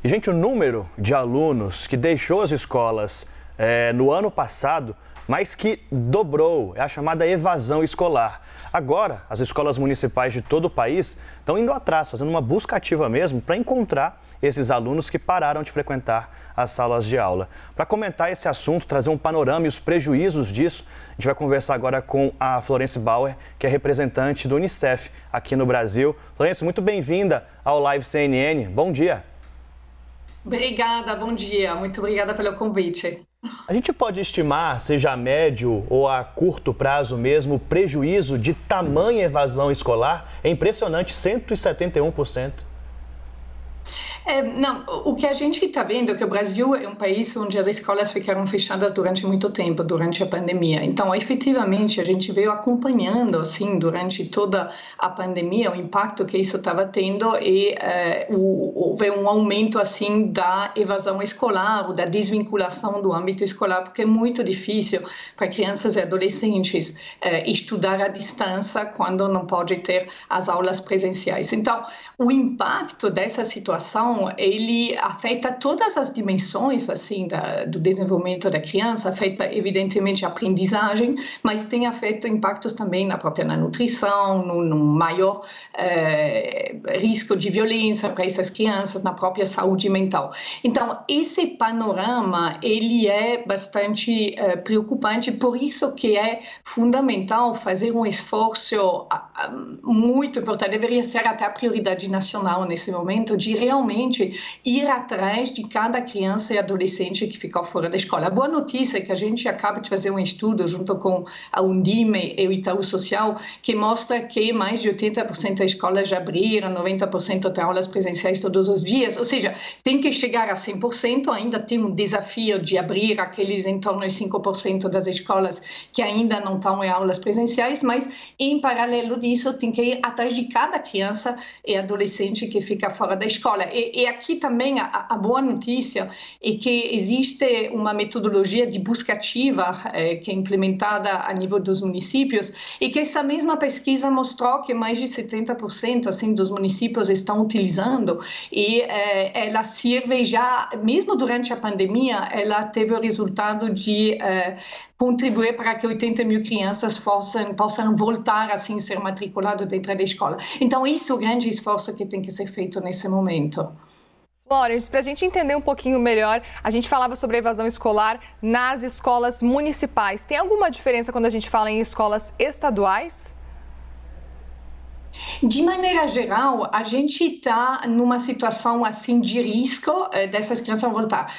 Gente, o número de alunos que deixou as escolas no ano passado, mas que dobrou, é a chamada evasão escolar. Agora, as escolas municipais de todo o país estão indo atrás, fazendo uma busca ativa mesmo para encontrar esses alunos que pararam de frequentar as salas de aula. Para comentar esse assunto, trazer um panorama e os prejuízos disso, a gente vai conversar agora com a Florence Bauer, que é representante do Unicef aqui no Brasil. Florence, muito bem-vinda ao Live CNN. Bom dia. Obrigada, bom dia. Muito obrigada pelo convite. A gente pode estimar, seja a médio ou a curto prazo mesmo, o prejuízo de tamanha evasão escolar? É impressionante, 171%. Não, o que a gente está vendo é que o Brasil é um país onde as escolas ficaram fechadas durante muito tempo, durante a pandemia. Então, efetivamente, a gente veio acompanhando, assim, durante toda a pandemia, o impacto que isso estava tendo e houve um aumento, assim, da evasão escolar, ou da desvinculação do âmbito escolar, porque é muito difícil para crianças e adolescentes estudar à distância quando não pode ter as aulas presenciais. Então, o impacto dessa situação ele afeta todas as dimensões assim do desenvolvimento da criança, afeta evidentemente a aprendizagem, mas tem afeto impactos também na própria nutrição, no maior risco de violência para essas crianças, na própria saúde mental. Então, esse panorama ele é bastante preocupante, por isso que é fundamental fazer um esforço muito importante, deveria ser até a prioridade nacional nesse momento, de realmente ir atrás de cada criança e adolescente que ficou fora da escola. A boa notícia é que a gente acaba de fazer um estudo junto com a Undime e o Itaú Social que mostra que mais de 80% das escolas já abriram, 90% têm aulas presenciais todos os dias, ou seja, tem que chegar a 100%, ainda tem um desafio de abrir aqueles em torno de 5% das escolas que ainda não estão em aulas presenciais, mas em paralelo disso tem que ir atrás de cada criança e adolescente que fica fora da escola. E aqui também a boa notícia é que existe uma metodologia de busca ativa que é implementada a nível dos municípios e que essa mesma pesquisa mostrou que mais de 70% assim, dos municípios estão utilizando e ela serve já, mesmo durante a pandemia, ela teve o resultado de contribuir para que 80 mil crianças possam voltar assim ser matriculadas dentro da escola. Então, esse é o grande esforço que tem que ser feito nesse momento. Florence, para a gente entender um pouquinho melhor, a gente falava sobre a evasão escolar nas escolas municipais. Tem alguma diferença quando a gente fala em escolas estaduais? De maneira geral, a gente está numa situação assim de risco dessas crianças voltar.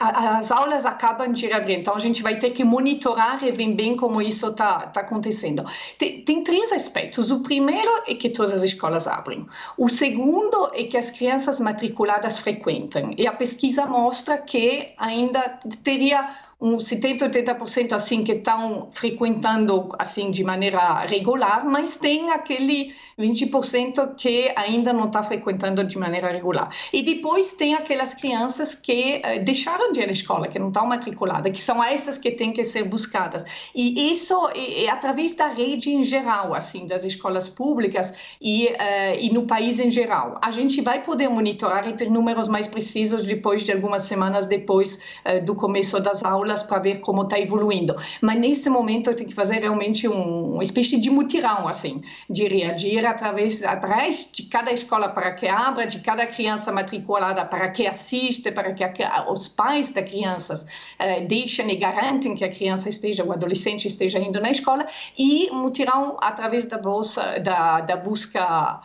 As aulas acabam de reabrir, então a gente vai ter que monitorar e ver bem como isso está acontecendo. Tem três aspectos. O primeiro é que todas as escolas abrem. O segundo é que as crianças matriculadas frequentam. E a pesquisa mostra que ainda teria uns 70, 80% assim que estão frequentando assim de maneira regular, mas tem aquele 20% que ainda não está frequentando de maneira regular. E depois tem aquelas crianças que deixaram de ir à escola, que não estão matriculadas, que são essas que têm que ser buscadas. E isso é através da rede em geral, assim, das escolas públicas e no país em geral. A gente vai poder monitorar e ter números mais precisos depois de algumas semanas depois do começo das aulas, para ver como está evoluindo. Mas nesse momento eu tenho que fazer realmente uma espécie de mutirão, assim, de reagir atrás de cada escola para que abra, de cada criança matriculada para que assiste, para que os pais das crianças deixem e garantem que a criança esteja, o adolescente esteja indo na escola, e mutirão através da busca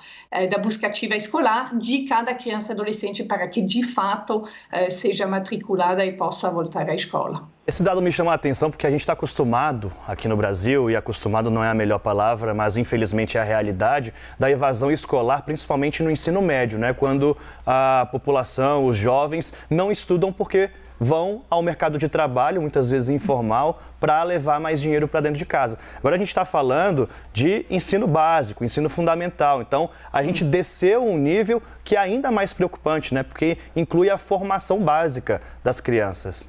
ativa escolar de cada criança e adolescente para que de fato seja matriculada e possa voltar à escola. Esse dado me chama a atenção porque a gente está acostumado aqui no Brasil, e acostumado não é a melhor palavra, mas infelizmente é a realidade, da evasão escolar, principalmente no ensino médio, né? Quando a população, os jovens, não estudam porque vão ao mercado de trabalho, muitas vezes informal, para levar mais dinheiro para dentro de casa. Agora a gente está falando de ensino básico, ensino fundamental. Então, a gente desceu um nível que é ainda mais preocupante, né? Porque inclui a formação básica das crianças.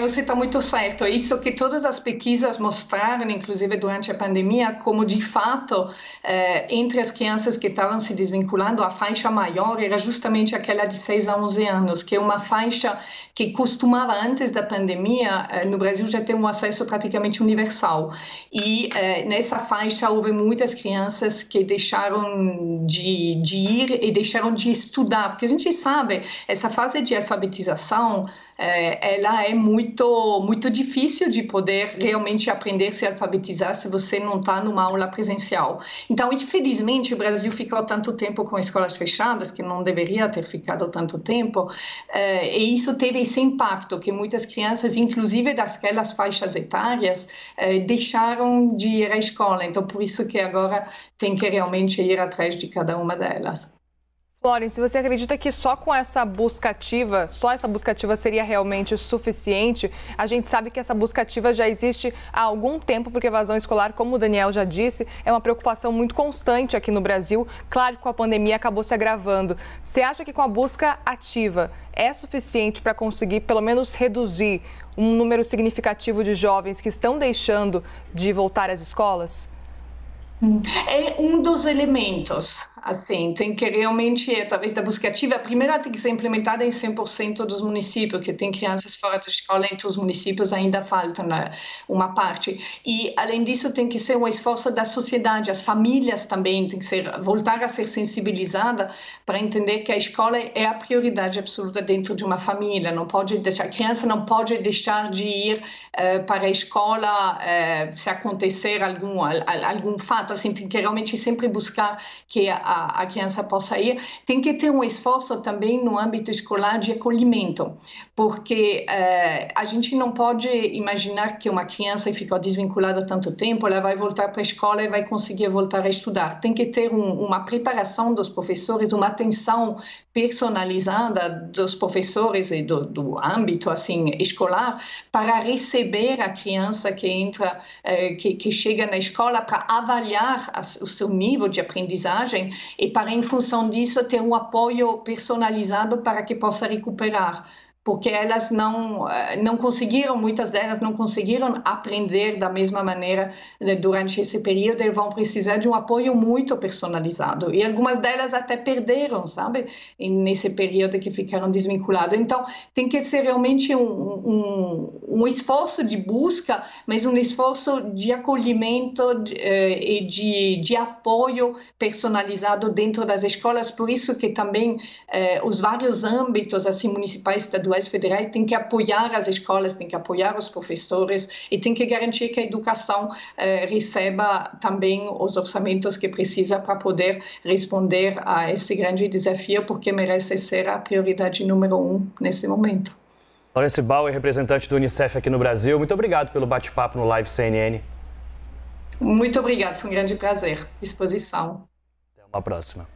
Você está muito certo. Isso que todas as pesquisas mostraram, inclusive durante a pandemia, como de fato, entre as crianças que estavam se desvinculando, a faixa maior era justamente aquela de 6 a 11 anos, que é uma faixa que costumava, antes da pandemia, no Brasil já ter um acesso praticamente universal. E nessa faixa houve muitas crianças que deixaram de ir e deixaram de estudar, porque a gente sabe, essa fase de alfabetização, ela é muito difícil de poder realmente aprender a se alfabetizar se você não está numa aula presencial. Então, infelizmente, o Brasil ficou tanto tempo com escolas fechadas, que não deveria ter ficado tanto tempo, e isso teve esse impacto, que muitas crianças, inclusive daquelas faixas etárias, deixaram de ir à escola. Então, por isso que agora tem que realmente ir atrás de cada uma delas. Florence, você acredita que só essa busca ativa seria realmente suficiente? A gente sabe que essa busca ativa já existe há algum tempo, porque evasão escolar, como o Daniel já disse, é uma preocupação muito constante aqui no Brasil. Claro que com a pandemia acabou se agravando. Você acha que com a busca ativa é suficiente para conseguir, pelo menos, reduzir um número significativo de jovens que estão deixando de voltar às escolas? É um dos elementos, assim, tem que realmente, através da busca ativa, primeiro ela tem que ser implementada em 100% dos municípios, que tem crianças fora da escola, entre os municípios ainda falta uma parte. E, além disso, tem que ser um esforço da sociedade, as famílias também tem que voltar a ser sensibilizada para entender que a escola é a prioridade absoluta dentro de uma família, a criança não pode deixar de ir para a escola se acontecer algum fato. Assim, tem que realmente sempre buscar que a criança possa ir. Tem que ter um esforço também no âmbito escolar de acolhimento, porque a gente não pode imaginar que uma criança que ficou desvinculada tanto tempo, ela vai voltar para a escola e vai conseguir voltar a estudar. Tem que ter uma preparação dos professores, uma atenção personalizada dos professores e do âmbito assim escolar para receber a criança que entra, que chega na escola, para avaliar o seu nível de aprendizagem e para, em função disso, ter um apoio personalizado para que possa recuperar. Porque elas não conseguiram, muitas delas não conseguiram aprender da mesma maneira durante esse período, e vão precisar de um apoio muito personalizado. E algumas delas até perderam, sabe, nesse período que ficaram desvinculadas. Então, tem que ser realmente um esforço de busca, mas um esforço de acolhimento e de apoio personalizado dentro das escolas. Por isso que também os vários âmbitos assim, municipais, estaduais, federais tem que apoiar as escolas, tem que apoiar os professores e tem que garantir que a educação receba também os orçamentos que precisa para poder responder a esse grande desafio, porque merece ser a prioridade número 1 nesse momento. Florence Bauer, representante do Unicef aqui no Brasil, muito obrigado pelo bate-papo no Live CNN. Muito obrigada, foi um grande prazer. Disposição. Até uma próxima.